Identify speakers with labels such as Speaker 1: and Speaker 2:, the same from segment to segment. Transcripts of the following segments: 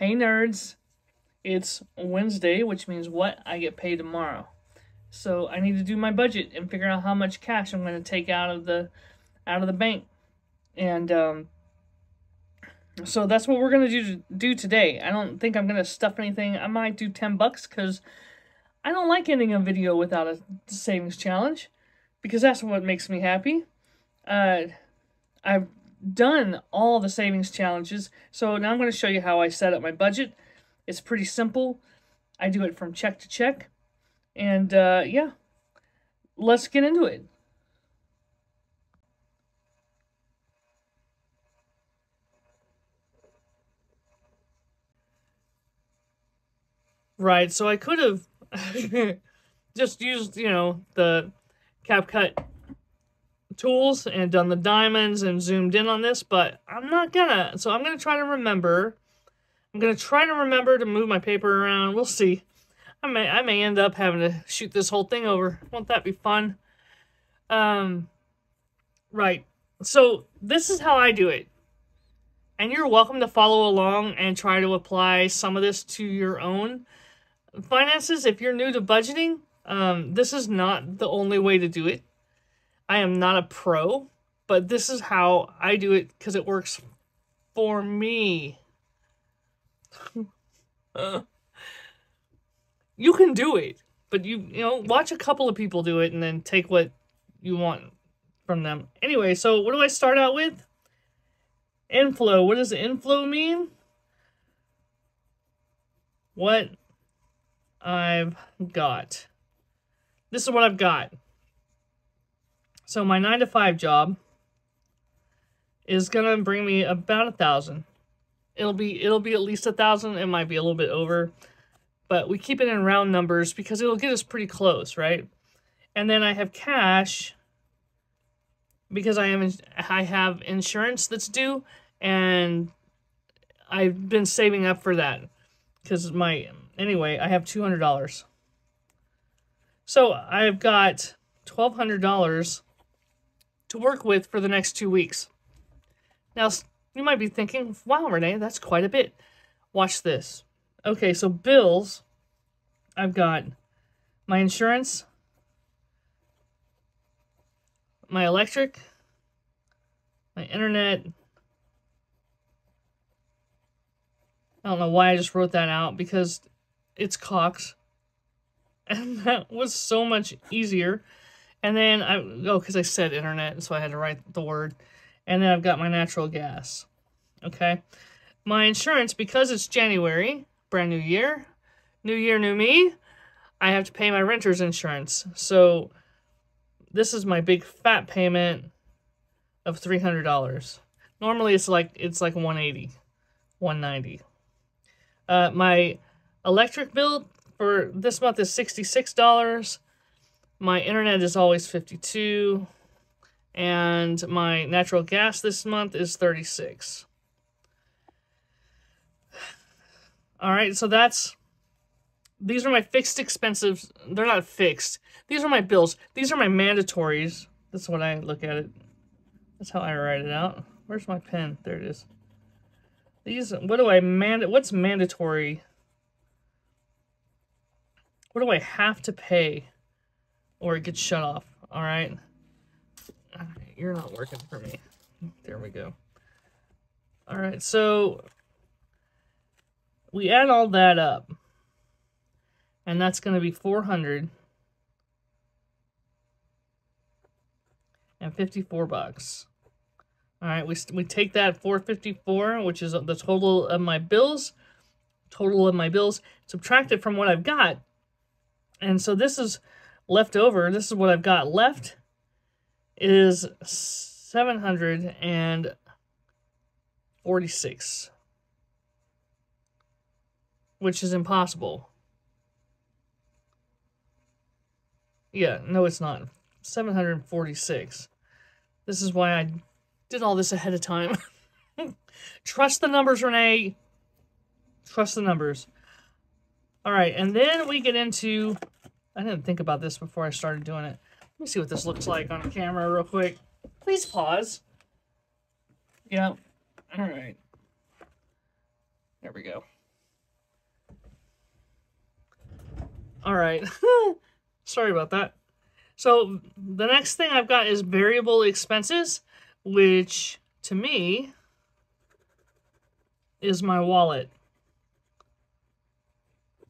Speaker 1: Hey nerds, it's Wednesday, which means what? I get paid tomorrow. So I need to do my budget and figure out how much cash I'm going to take out of the bank. And so that's what we're going to do today. I don't think I'm going to stuff anything. I might do $10 because I don't like ending a video without a savings challenge, because that's what makes me happy. I've done all the savings challenges, so now I'm going to show you how I set up my budget. It's pretty simple. I do it from check to check, and yeah, let's get into it. Right, so I could have just used, the CapCut tools and done the diamonds and zoomed in on this, but I'm not gonna. So I'm gonna try to remember. I'm gonna try to remember to move my paper around. We'll see. I may end up having to shoot this whole thing over. Won't that be fun? Right. So this is how I do it. And you're welcome to follow along and try to apply some of this to your own finances. If you're new to budgeting, this is not the only way to do it. I am not a pro, but this is how I do it because it works for me. You can do it, but you watch a couple of people do it and then take what you want from them. Anyway, so what do I start out with? Inflow. What does inflow mean? What I've got. This is what I've got. So my 9-to-5 job is gonna bring me about $1,000. It'll be at least $1,000. It might be a little bit over, but we keep it in round numbers because it'll get us pretty close, right? And then I have cash because I have insurance that's due, and I've been saving up for that because anyway, I have $200. So I've got $1,200 to work with for the next 2 weeks. Now, you might be thinking, wow, Renee, that's quite a bit. Watch this. Okay, so bills, I've got my insurance, my electric, my internet. I don't know why I just wrote that out, because it's Cox. And that was so much easier. And then, because I said internet, so I had to write the word. And then I've got my natural gas. Okay. My insurance, because it's January, brand new year, new me, I have to pay my renter's insurance. So this is my big fat payment of $300. Normally it's like $180, $190. My electric bill for this month is $66. My internet is always $52. And my natural gas this month is $36. All right, so these are my fixed expenses. They're not fixed. These are my bills. These are my mandatories. That's what I look at it. That's how I write it out. Where's my pen? There it is. What's mandatory? What do I have to pay or it gets shut off? All right. You're not working for me. There we go. All right, so we add all that up, and that's going to be $454. All right, we take that $454, which is the total of my bills. Subtract it from what I've got, and so this is left over. This is what I've got left. Is $746, which is impossible. Yeah, no, it's not. 746. This is why I did all this ahead of time. Trust the numbers, Renee. Trust the numbers. All right, and then we get into... I didn't think about this before I started doing it. Let me see what this looks like on camera real quick. Please pause. Yeah. All right. There we go. All right. Sorry about that. So the next thing I've got is variable expenses, which to me is my wallet.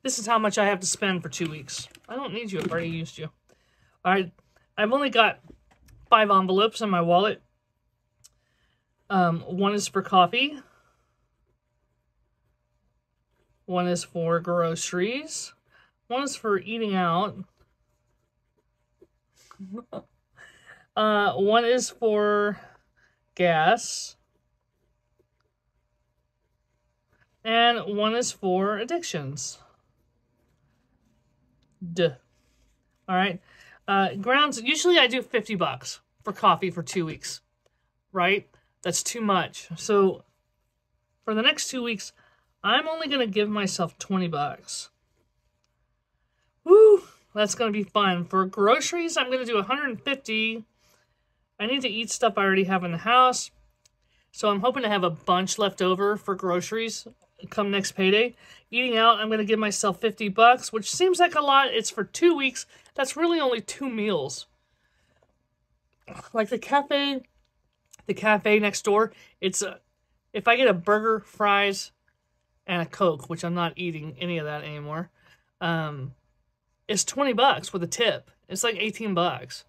Speaker 1: This is how much I have to spend for 2 weeks. I don't need you. I've already used you. All right. I've only got 5 envelopes in my wallet. One is for coffee. One is for groceries. One is for eating out. One is for gas. And one is for addictions. Duh. All right. Grounds, usually I do $50 for coffee for 2 weeks, right? That's too much. So for the next 2 weeks, I'm only going to give myself $20. Woo! That's going to be fun. For groceries, I'm going to do $150. I need to eat stuff I already have in the house. So I'm hoping to have a bunch left over for groceries come next payday. Eating out, I'm going to give myself $50, which seems like a lot. It's for 2 weeks. That's really only 2 meals. Like the cafe next door, it's if I get a burger, fries, and a Coke, which I'm not eating any of that anymore, it's $20 with a tip. It's like $18.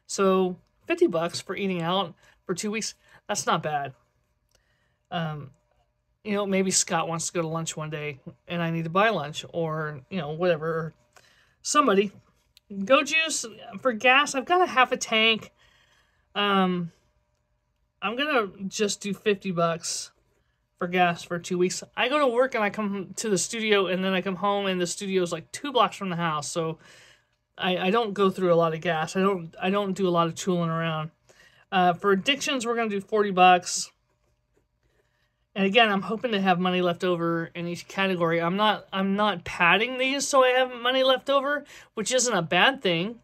Speaker 1: So $50 for eating out for 2 weeks, that's not bad. You know, maybe Scott wants to go to lunch one day and I need to buy lunch, or, you know, whatever. Somebody. Go juice for gas. I've got a half a tank. I'm going to just do $50 for gas for 2 weeks. I go to work and I come to the studio, and then I come home and the studio is like 2 blocks from the house. So I don't go through a lot of gas. I don't do a lot of tooling around. For addictions, we're going to do $40. And again, I'm hoping to have money left over in each category. I'm not padding these so I have money left over, which isn't a bad thing.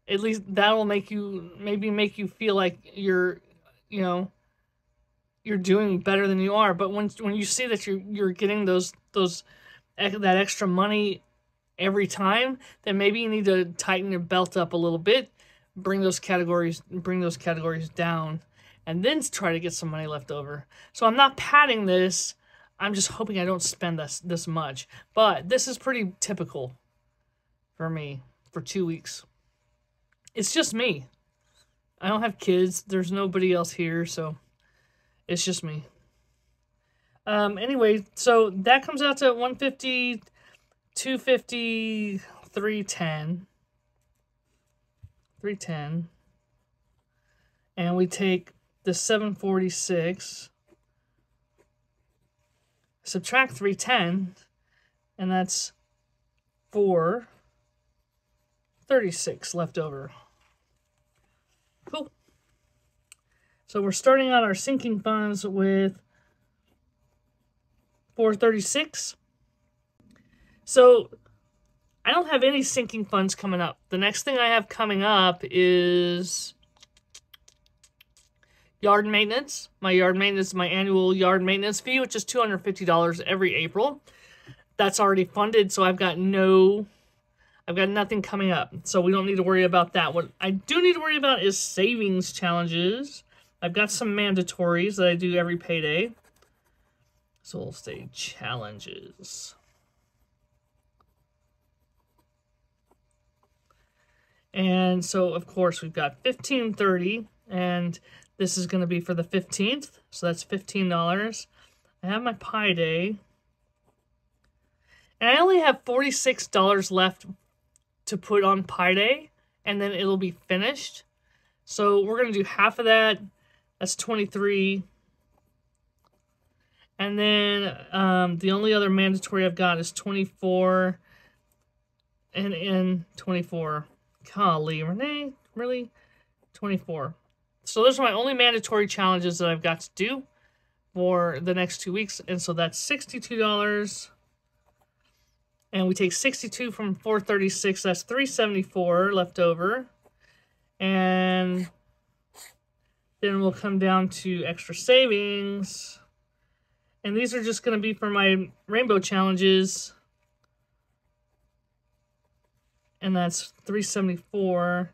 Speaker 1: At least that'll make you feel like you're doing better than you are. But when you see that you're getting that extra money every time, then maybe you need to tighten your belt up a little bit, bring those categories down, and then try to get some money left over. So I'm not padding this. I'm just hoping I don't spend this much. But this is pretty typical for me for 2 weeks. It's just me. I don't have kids. There's nobody else here, so it's just me. Anyway, so that comes out to $150, $250, $310. $310. And we take the $746, subtract $310, and that's $436 left over. Cool. So we're starting out our sinking funds with $436. So I don't have any sinking funds coming up. The next thing I have coming up is yard maintenance. My annual yard maintenance fee, which is $250 every April. That's already funded, so I've got nothing coming up. So we don't need to worry about that. What I do need to worry about is savings challenges. I've got some mandatories that I do every payday. So we'll say challenges. And so, of course, we've got $15.30, and this is going to be for the 15th, so that's $15. I have my Pi Day, and I only have $46 left to put on Pi Day, and then it'll be finished. So we're going to do half of that. That's $23. And then the only other mandatory I've got is $24 and $24. Golly, Rene, really? $24. So those are my only mandatory challenges that I've got to do for the next 2 weeks. And so that's $62. And we take 62 from 436. That's 374 left over. And then we'll come down to extra savings. And these are just going to be for my rainbow challenges. and that's 374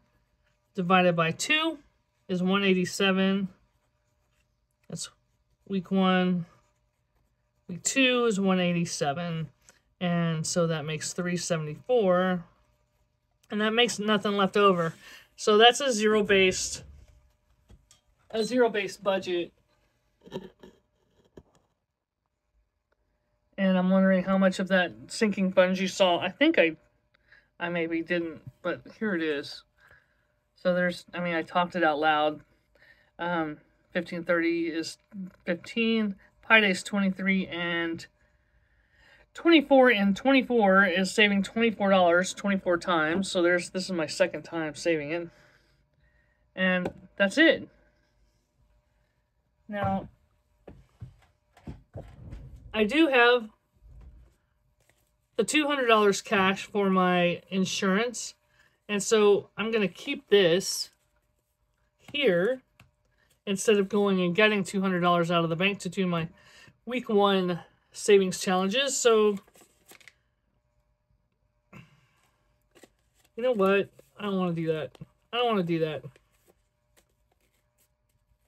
Speaker 1: divided by 2 is 187. That's week 1. Week 2 is 187. And so that makes 374. And that makes nothing left over. So that's a zero-based budget. And I'm wondering how much of that sinking funds you saw. I think I maybe didn't, but here it is. So there's, I mean, I talked it out loud. 1530 is 15. Pi Day is 23, and 24 and 24 is saving $24 24 times. So this is my second time saving it. And that's it. Now, I do have the $200 cash for my insurance. And so I'm going to keep this here instead of going and getting $200 out of the bank to do my week 1 savings challenges. So, you know what? I don't want to do that. I don't want to do that.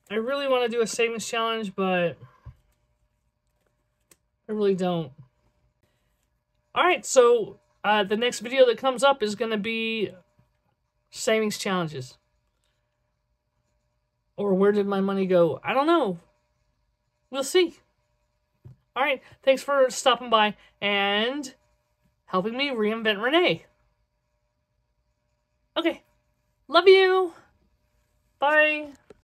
Speaker 1: I really want to do a savings challenge, but I really don't. Alright, so the next video that comes up is going to be savings challenges. Or where did my money go? I don't know. We'll see. Alright, thanks for stopping by and helping me reinvent Rene. Okay, love you. Bye.